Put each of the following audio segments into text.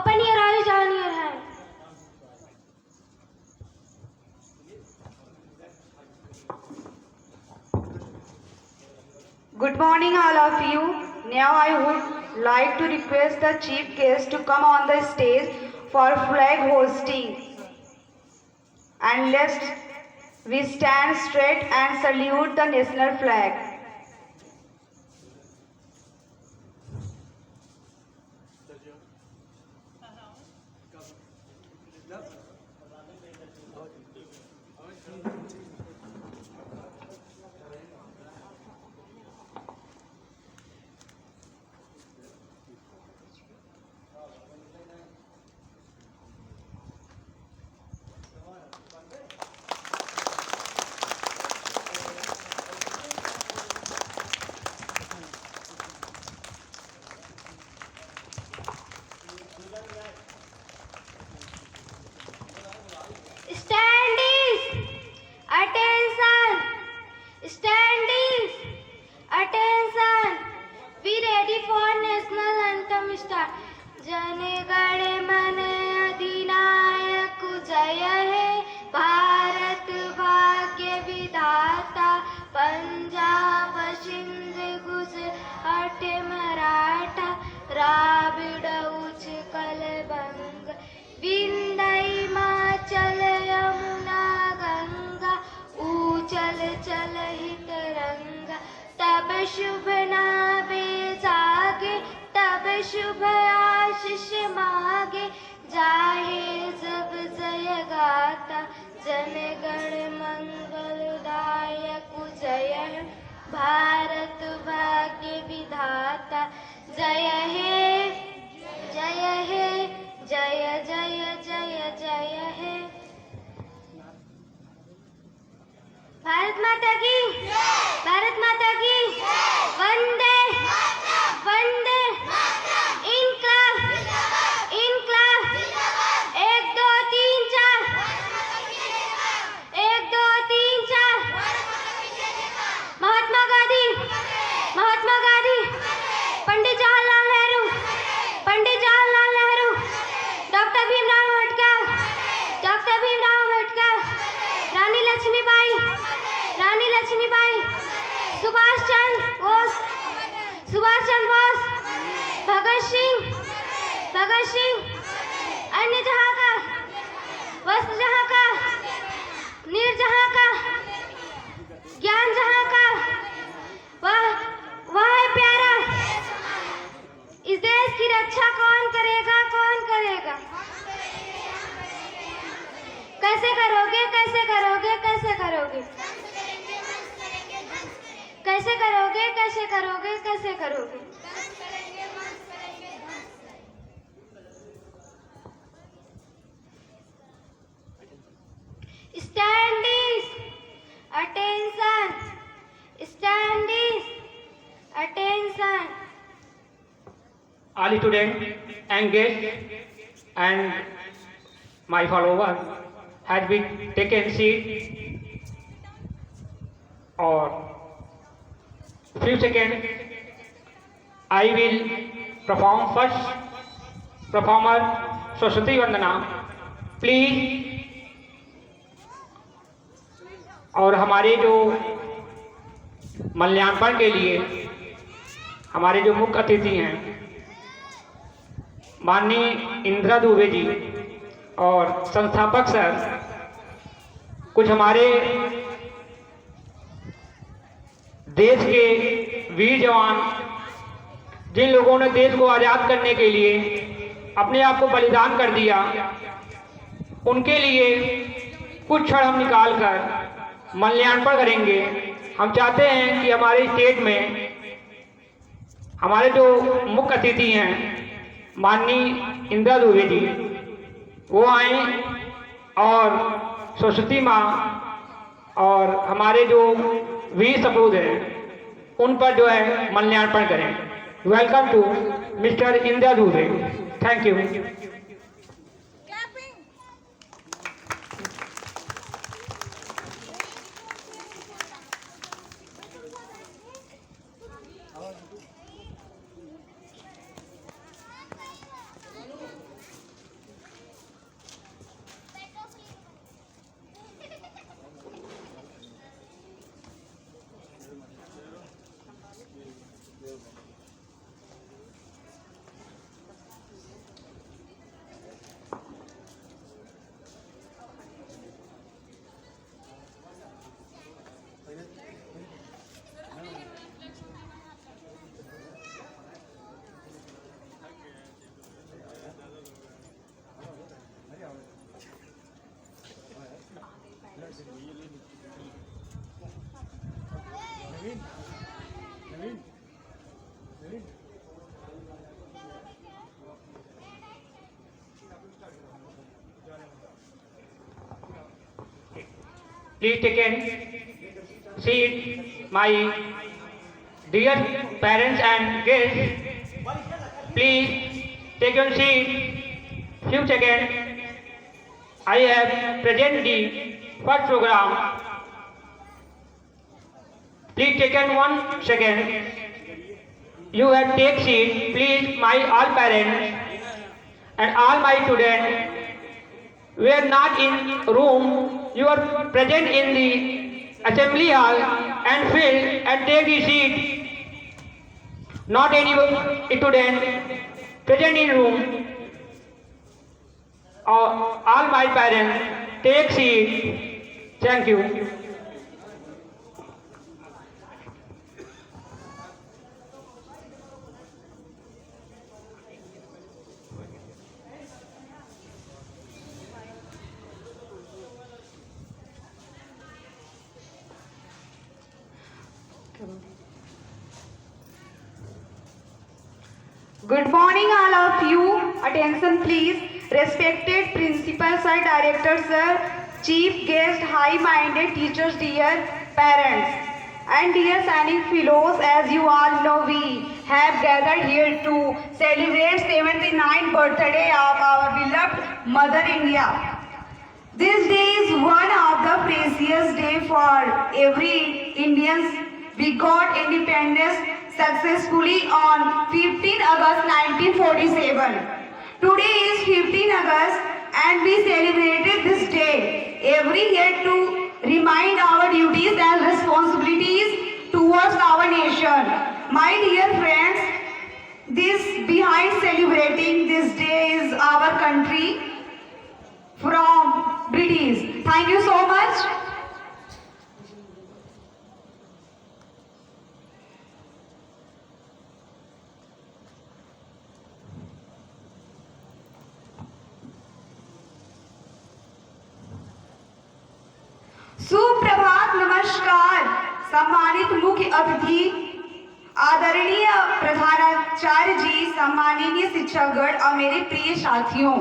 Open your eyes, join your hand. Good morning, all of you. Now I would like to request the chief guest to come on the stage for flag hosting. And let's we stand straight and salute the national flag. Standees, attention. Standees, attention. We ready for national anthem start. जने गण मन अधिनायक जय है, भारत भाग्य विधाता, पंजाब सिंध गुजरात मराठा, द्राविड़ उत्कल बंग, विंध्य हिमाचल यमुना गंगा, ऊचल चल ही तरंगा। तब शुभ नाभे जागे, तब शुभ आशीष मागे, जाहे जब जय गाता, जन गण मंगलदायक जय है, भारत भाग्य विधाता। जय है, जय है, जय जय जय जय है। भारत माता की, भारत माता की, वंदे वंदे, इनकलाब इनकलाब, 1 2 3 4, 1 2 3 4। महात्मा गांधी, महात्मा गांधी, पंडित जवाहरलाल नेहरू, पंडित जवाहरलाल नेहरू, डॉक्टर भीमराव अम्बेडकर, डॉक्टर भीमराव अम्बेडकर, रानी लक्ष्मीबाई, रानी लक्ष्मीबाई, सुभाष चंद्र बोस, सुभाष चंद्र बोस, भगत सिंह, भगत सिंह, अन्य जहां का, वस्त्र जहां का, नीर जहां का, ज्ञान जहां का, वह है प्यारा। इस देश की रक्षा कौन करेगा, कौन करेगा? कैसे करोगे, कैसे करोगे, कैसे करोगे? कैसे करोगे, कैसे करोगे, कैसे करोगे? Standees, attention. Standees, attention. All students engaged and my followers has been taken seat or few seconds. I will perform first performer Saraswati Vandana. Please. और हमारे जो मूल्यांकन के लिए हमारे जो मुख्य अतिथि हैं माननीय इंदिरा दुबे जी और संस्थापक सर, कुछ हमारे देश के वीर जवान जिन लोगों ने देश को आज़ाद करने के लिए अपने आप को बलिदान कर दिया, उनके लिए कुछ क्षण हम निकाल कर मूल्यांकन करेंगे। हम चाहते हैं कि हमारे स्टेट में हमारे जो मुख्य अतिथि हैं माननीय इंदिरा दुबे जी, वो आए और सरस्वती माँ और हमारे जो वीर सपूत हैं उन पर जो है मूल्यांकन करें। Welcome to mister Indira Dubey. Thank you. Please take a seat, my dear parents and guests. Please take your seat. Few seconds. I have present the first program. Please take in 1 second. You have take seat. Please, my all parents and all my students. We are not in room. You are present in the assembly hall and field and take the seat. Not any student present in room. All my parents take seat. Thank you. Good morning, all of you. Attention, please. Respected principal sir, director sir, chief guest, high-minded teachers, dear parents, and dear signing fellows. As you all know, we have gathered here to celebrate 79th birthday of our beloved Mother India. This day is one of the precious day for every Indian. We got independence successfully on 15 August 1947. Today is 15 August and we celebrated this day every year to remind our duties and responsibilities towards our nation. My dear friends, this behind celebrating this day is our country from British. Thank you so much. सुप्रभात, नमस्कार। सम्मानित मुख्य अतिथि, आदरणीय प्रधानाचार्य जी, सम्माननीय शिक्षकगण और मेरे प्रिय साथियों,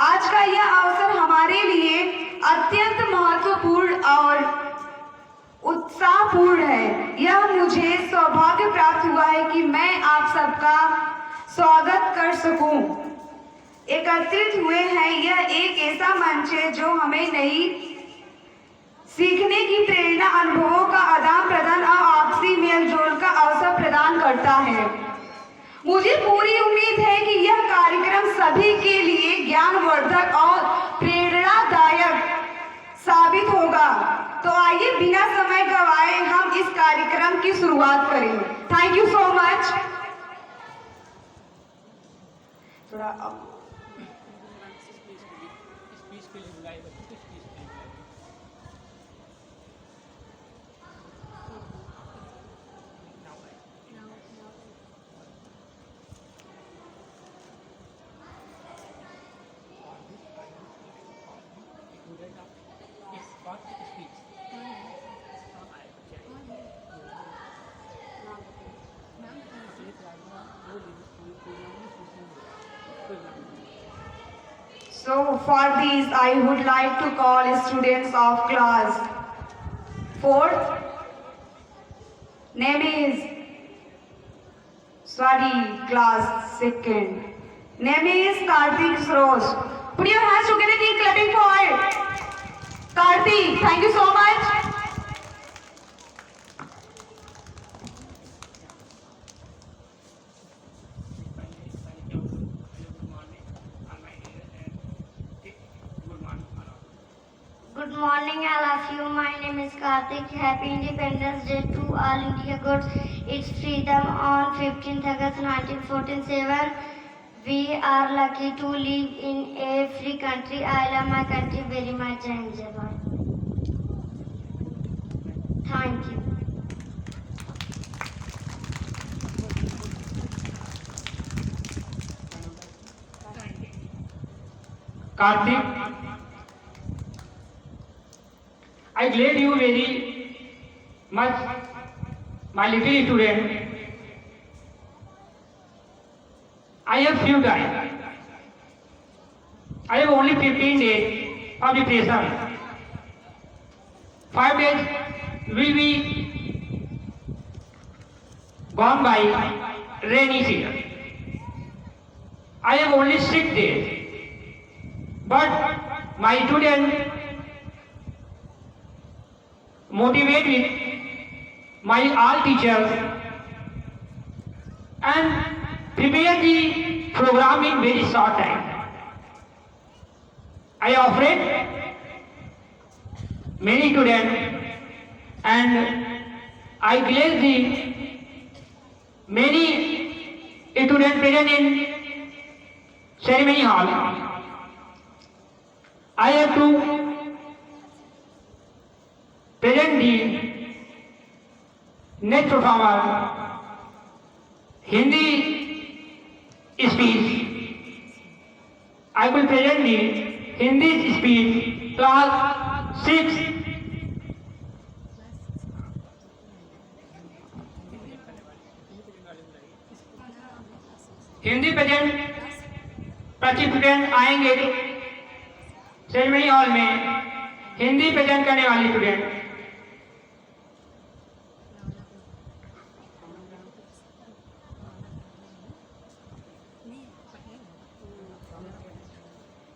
आज का यह अवसर हमारे लिए अत्यंत महत्वपूर्ण और उत्साहपूर्ण है। यह मुझे सौभाग्य प्राप्त हुआ है कि मैं आप सबका स्वागत कर सकूं। एकत्रित हुए हैं, यह एक ऐसा मंच है जो हमें नई सीखने की प्रेरणा, अनुभवों का आदान प्रदान और आपसी मेलजोल का अवसर प्रदान करता है। मुझे पूरी उम्मीद है कि यह कार्यक्रम सभी के लिए ज्ञानवर्धक और प्रेरणादायक साबित होगा। तो आइए बिना समय गवाए हम इस कार्यक्रम की शुरुआत करें। Thank you so much. So for these, I would like to call students of class 4th. Name is Swati, class 2nd. Name is Karthik Srosh. Put your hands together, keep clapping for it. Karthik, thank you so much. Good morning, all of you. My name is Karthik. Happy Independence Day to all India goods. It's freedom on 15th August 1947. We are lucky to live in a free country. I love my country very much. And thank you. Karthik, I glad you very much, my little student. I have few time. I have only 15 days of the pressure. 5 days will be gone by rainy season. I have only 6 days, but my student motivate with my all teachers and prepare the program in very short time. I offered many students and I blessed the many students present in ceremony hall. I have to present the next performer Hindi speech. I will present the Hindi speech class 6. Hindi present participant आएंगे ceremony hall में Hindi present करने वाले student.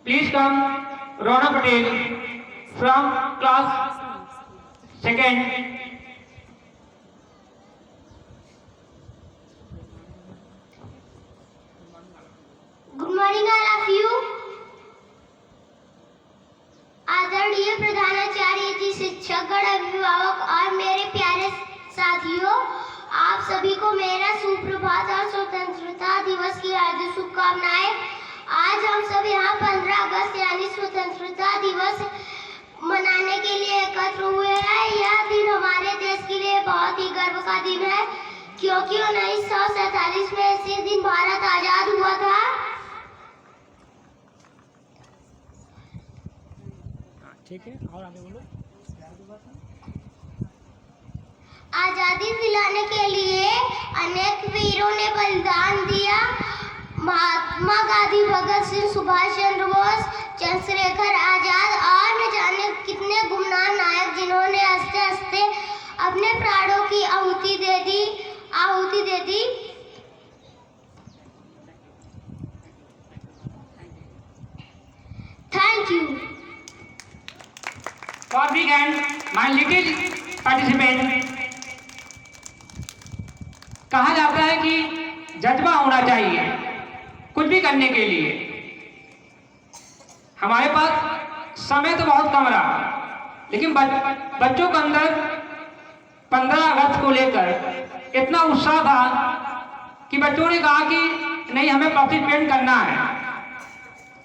Please come रोना Patel from class 2nd. Good morning all of you. आदरणीय प्रधानाचार्य जी, शिक्षकगण, अभिभावक और मेरे प्यारे साथियों, आप सभी को मेरा सुप्रभात और स्वतंत्रता दिवस की हार्दिक शुभकामनाएं। आज हम सब यहाँ 15 अगस्त यानी स्वतंत्रता दिवस मनाने के लिए एकत्र हुए हैं। यह दिन हमारे देश के लिए बहुत ही गर्व का दिन है, क्योंकि 1947 में इसी दिन भारत आजाद हुआ था। ठीक है, और आगे बोलो। आजादी दिलाने के लिए अनेक वीरों ने बलिदान दिया। महात्मा गांधी, भगत सिंह, सुभाष चंद्र बोस, चंद्रशेखर आजाद और न जाने कितने गुमनाम नायक, जिन्होंने हंसते हंसते अपने प्राणों की आहुति दे दी। Thank you. For big and my little participant, कहा जाता है कि जज्बा होना चाहिए कुछ भी करने के लिए। हमारे पास समय तो बहुत कम रहा, लेकिन बच्चों के अंदर 15 अगस्त को लेकर इतना उत्साह था कि बच्चों ने कहा कि नहीं, हमें पार्टिसिपेट करना है,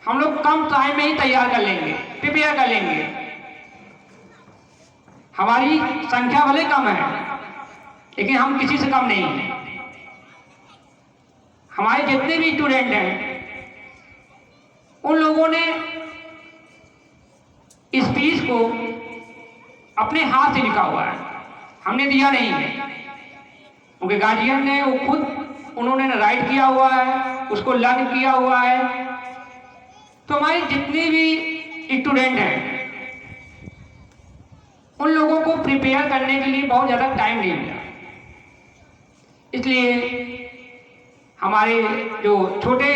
हम लोग कम टाइम में ही तैयार कर लेंगे, प्रिपेयर कर लेंगे। हमारी संख्या भले कम है, लेकिन हम किसी से कम नहीं हैं। हमारे जितने भी स्टूडेंट हैं, उन लोगों ने स्पीच को अपने हाथ से लिखा हुआ है, हमने दिया नहीं है। उनके गार्जियन ने वो खुद उन्होंने राइट किया हुआ है, उसको लर्न किया हुआ है। तो हमारे जितने भी स्टूडेंट हैं, उन लोगों को प्रिपेयर करने के लिए बहुत ज़्यादा टाइम नहीं मिला। इसलिए हमारे जो छोटे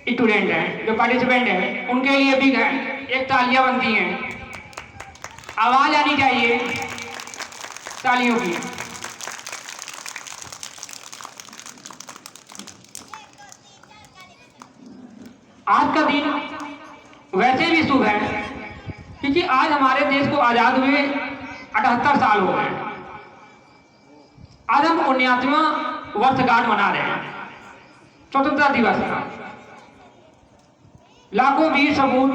स्टूडेंट हैं, जो पार्टिसिपेंट हैं, उनके लिए भी एक तालियां बनती हैं, आवाज़ आनी चाहिए तालियों की। आज का दिन वैसे भी शुभ है, क्योंकि आज हमारे देश को आज़ाद हुए 78 साल हो गए। आज हम 79वां वर्षगांठ मना रहे हैं स्वतंत्रता दिवस का। लाखों वीर सपूत,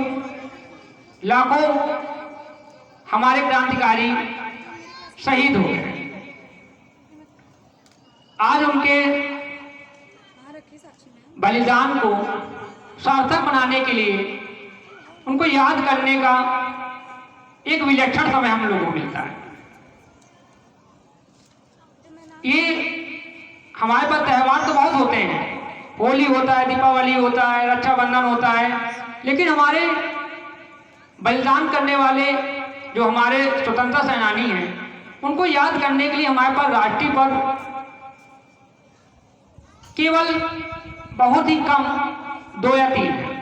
लाखों हमारे क्रांतिकारी शहीद हो गए। आज उनके बलिदान को सार्थक बनाने के लिए, उनको याद करने का एक विलक्षण समय हम लोगों को मिलता है। ये हमारे पास त्यौहार तो बहुत होते हैं, होली होता है, दीपावली होता है, रक्षाबंधन होता है, लेकिन हमारे बलिदान करने वाले जो हमारे स्वतंत्रता सेनानी हैं उनको याद करने के लिए हमारे पास राष्ट्रीय पर्व केवल बहुत ही कम 2 या 3 है।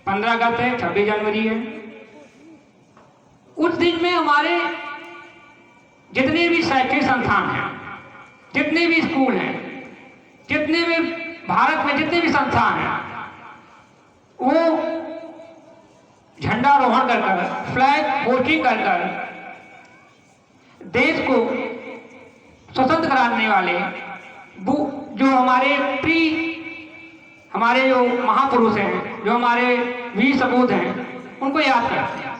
15 अगस्त है, 26 जनवरी है। उस दिन में हमारे जितने भी शैक्षणिक संस्थान हैं, जितने भी स्कूल हैं, जितने भी भारत में जितने भी संस्थान हैं, वो झंडारोहण कर कर, फ्लैग होस्टिंग कर कर देश को स्वतंत्र कराने वाले जो हमारे जो महापुरुष हैं, जो हमारे वीर सपूत हैं, उनको याद करते हैं।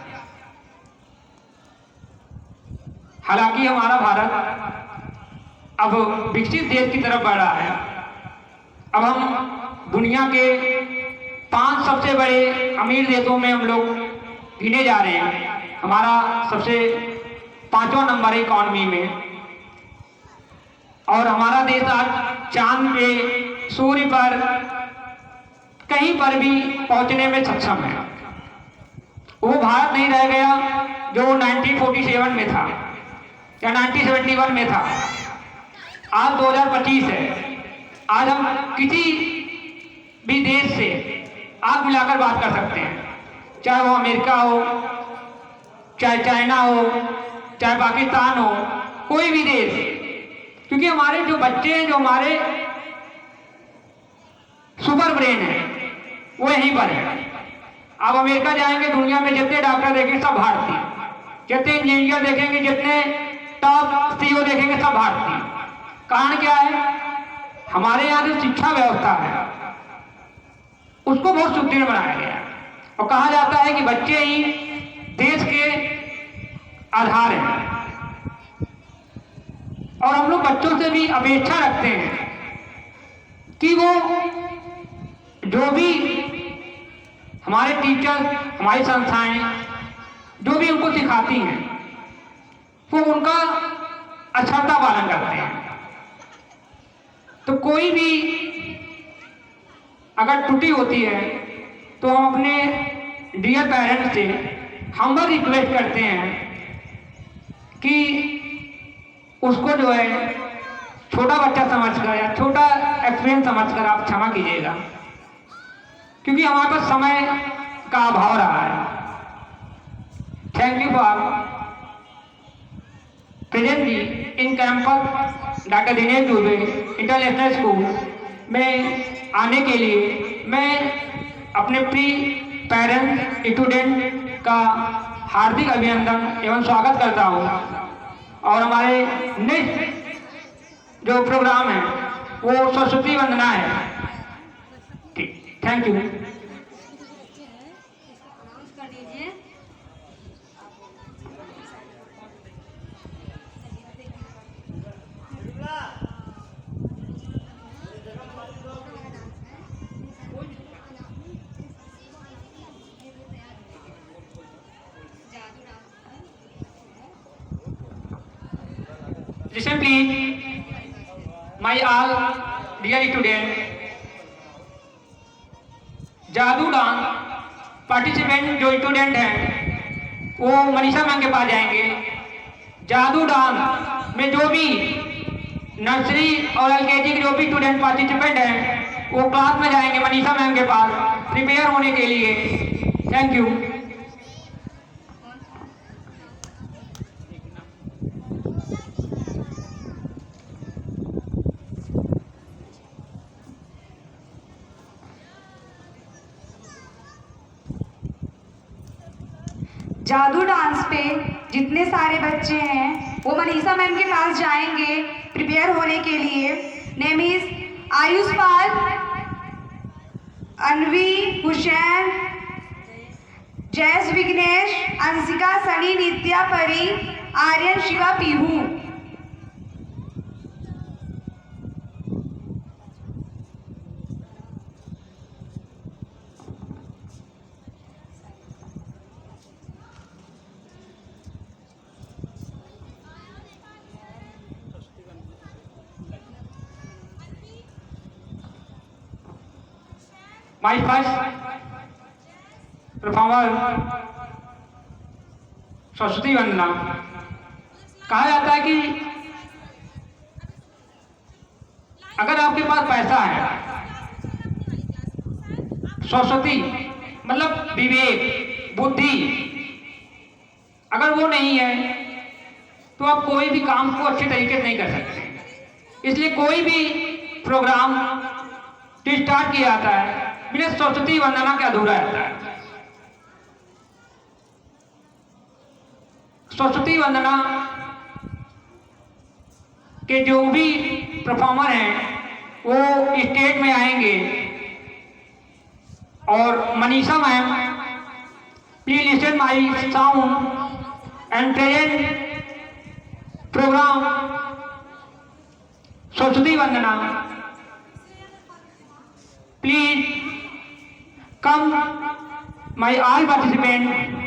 हालांकि हमारा भारत अब विकसित देश की तरफ बढ़ रहा है। अब हम दुनिया के 5 सबसे बड़े अमीर देशों में हम लोग गिने जा रहे हैं। हमारा सबसे 5वां नंबर है इकॉनमी में, और हमारा देश आज चांद पे, सूर्य पर, कहीं पर भी पहुंचने में सक्षम है। वो भारत नहीं रह गया जो 1947 में था या 1971 में था। आज 2025 है। आज हम किसी भी देश से आग मिलाकर बात कर सकते हैं, चाहे वो अमेरिका हो, चाहे चाइना हो, चाहे पाकिस्तान हो, कोई भी देश, क्योंकि हमारे जो बच्चे हैं, जो हमारे सुपर ब्रेन है, वो यहीं पर है। आप अमेरिका जाएंगे, दुनिया में जितने डॉक्टर देखेंगे सब भारतीय, जितने इंजीनियर देखेंगे, जितने टॉप सीईओ देखेंगे सब भारतीय। कारण क्या है? हमारे यहाँ जो शिक्षा व्यवस्था है उसको बहुत सुदृढ़ बनाया गया है, और कहा जाता है कि बच्चे ही देश के आधार हैं। और हम लोग बच्चों से भी अपेक्षा रखते हैं कि वो जो भी हमारे टीचर, हमारी संस्थाएं जो भी उनको सिखाती हैं, वो उनका अक्षरता पालन करते हैं। तो कोई भी अगर त्रुटि होती है तो हम अपने डियर पेरेंट्स से हम्बल रिक्वेस्ट करते हैं कि उसको जो है छोटा बच्चा समझकर या छोटा एक्सपीरियंस समझकर आप क्षमा कीजिएगा, क्योंकि हमारे पास समय का अभाव रहा है। थैंक यू फॉर प्रेजेंट जी in campus doctor Dinesh Dubey international school में आने के लिए मैं अपने प्री पेरेंट्स स्टूडेंट का हार्दिक अभिनंदन एवं स्वागत करता हूँ। और हमारे नेक्स्ट जो प्रोग्राम है वो सरस्वती वंदना है। ठीक, thank you. Listen please, my all dear students, जादू डांस पार्टिसिपेंट जो स्टूडेंट हैं वो मनीषा मैम के पास जाएंगे। जादू डांस में जो भी नर्सरी और एलकेजी के जो भी स्टूडेंट पार्टिसिपेंट हैं वो क्लास में जाएंगे मनीषा मैम के पास प्रिपेयर होने के लिए। Thank you. जादू डांस पे जितने सारे बच्चे हैं वो मनीषा मैम के पास जाएंगे प्रिपेयर होने के लिए। नेम इज आयुष पाल, अनवी, हुसैन, जयस विघ्नेश, अंशिका, सनी, नित्या, परी, आर्यन, शिका, Pihu. My first performer Saraswati वंदना। कहा जाता है कि अगर आपके पास पैसा है, सरस्वती मतलब विवेक, बुद्धि, अगर वो नहीं है तो आप कोई भी काम को अच्छे तरीके से नहीं कर सकते। इसलिए कोई भी प्रोग्राम जो स्टार्ट किया जाता है बिना सरस्वती वंदना के अधूरा रहता है। सरस्वती वंदना के जो भी परफॉर्मर हैं वो स्टेज में आएंगे और Manisha ma'am please listen my sound and present programme Saraswati Vandana. Please come my all participant.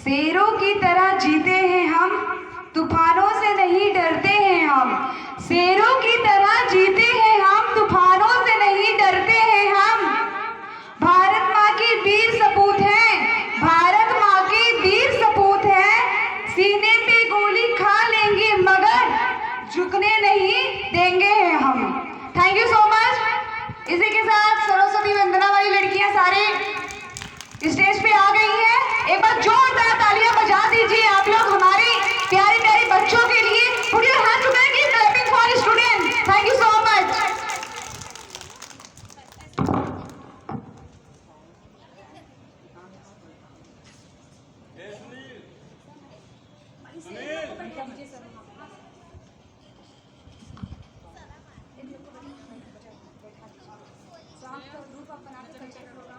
शेरों की तरह जीते हैं हम, तूफानों से नहीं डरते हैं हम। शेरों की तरह जीते हैं हम, तूफानों से नहीं डरते हैं हम। भारत माँ की वीर सपूत हैं, भारत माँ की वीर सपूत हैं। सीने पे गोली खा लेंगे मगर झुकने नहीं देंगे हैं हम। Thank you so much. इसी के साथ सरस्वती वंदना वाली लड़कियां सारे स्टेज पे आ गई हैं। एक बार जोरदार तालियां बजा दीजिए आप लोग हमारे प्यारे प्यारे बच्चों के लिए। Put your hands together, keep clapping for students. Thank you so much. Group आप बना के कल्चर